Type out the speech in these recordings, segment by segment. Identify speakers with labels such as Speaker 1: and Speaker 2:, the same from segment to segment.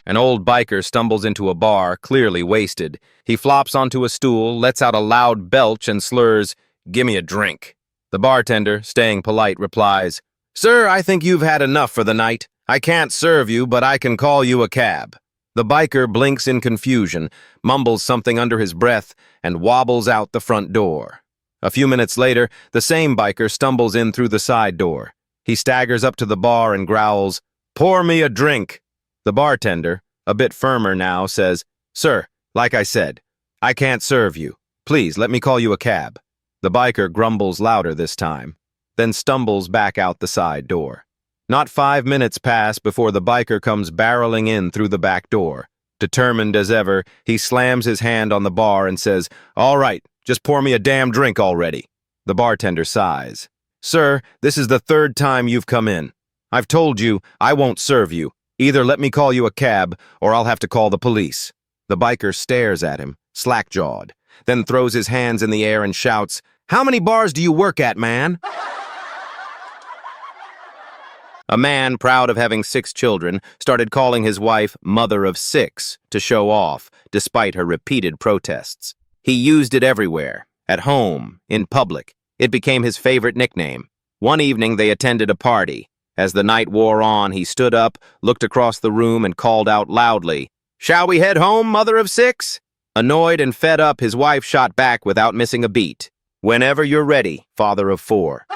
Speaker 1: An old biker stumbles into a bar, clearly wasted. He flops onto a stool, lets out a loud belch, and slurs, "Gimme a drink." The bartender, staying polite, replies, "Sir, I think you've had enough for the night. I can't serve you, but I can call you a cab." The biker blinks in confusion, mumbles something under his breath, and wobbles out the front door. A few minutes later, the same biker stumbles in through the side door. He staggers up to the bar and growls, "Pour me a drink." The bartender, a bit firmer now, says, "Sir, like I said, I can't serve you. Please, let me call you a cab." The biker grumbles louder this time, then stumbles back out the side door. Not 5 minutes pass before the biker comes barreling in through the back door. Determined as ever, he slams his hand on the bar and says, "All right, just pour me a damn drink already." The bartender sighs. "Sir, this is the third time you've come in. I've told you I won't serve you. Either let me call you a cab, or I'll have to call the police." The biker stares at him, slack-jawed, then throws his hands in the air and shouts, "How many bars do you work at, man?" A man, proud of having 6 children, started calling his wife "mother of 6" to show off, despite her repeated protests. He used it everywhere, at home, in public. It became his favorite nickname. One evening they attended a party. As the night wore on, he stood up, looked across the room, and called out loudly, "Shall we head home, mother of 6?" Annoyed and fed up, his wife shot back without missing a beat. "Whenever you're ready, father of 4.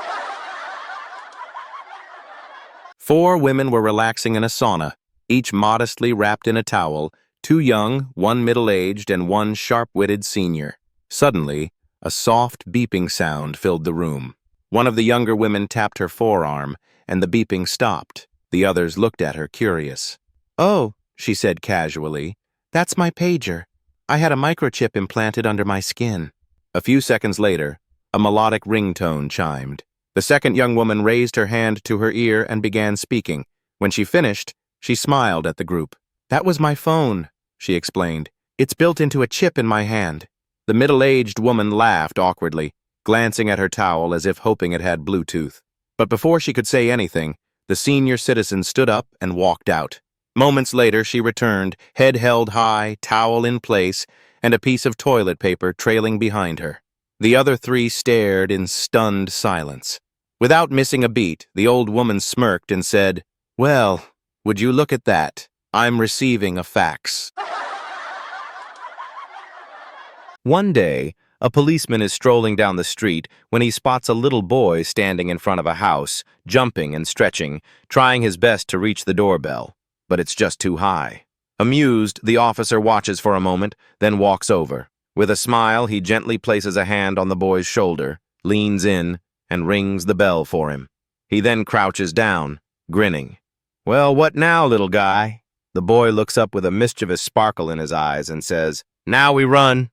Speaker 1: 4 women were relaxing in a sauna, each modestly wrapped in a towel, 2 young, 1 middle-aged, and 1 sharp-witted senior. Suddenly, a soft beeping sound filled the room. One of the younger women tapped her forearm, and the beeping stopped. The others looked at her curious. "Oh," she said casually, "that's my pager. I had a microchip implanted under my skin." A few seconds later, a melodic ringtone chimed. The second young woman raised her hand to her ear and began speaking. When she finished, she smiled at the group. "That was my phone," she explained. "It's built into a chip in my hand." The middle-aged woman laughed awkwardly, glancing at her towel as if hoping it had Bluetooth. But before she could say anything, the senior citizen stood up and walked out. Moments later, she returned, head held high, towel in place, and a piece of toilet paper trailing behind her. The other 3 stared in stunned silence. Without missing a beat, the old woman smirked and said, "Well, would you look at that? I'm receiving a fax." One day, a policeman is strolling down the street when he spots a little boy standing in front of a house, jumping and stretching, trying his best to reach the doorbell, but it's just too high. Amused, the officer watches for a moment, then walks over. With a smile, he gently places a hand on the boy's shoulder, leans in, and rings the bell for him. He then crouches down, grinning. "Well, what now, little guy?" The boy looks up with a mischievous sparkle in his eyes and says, "Now we run."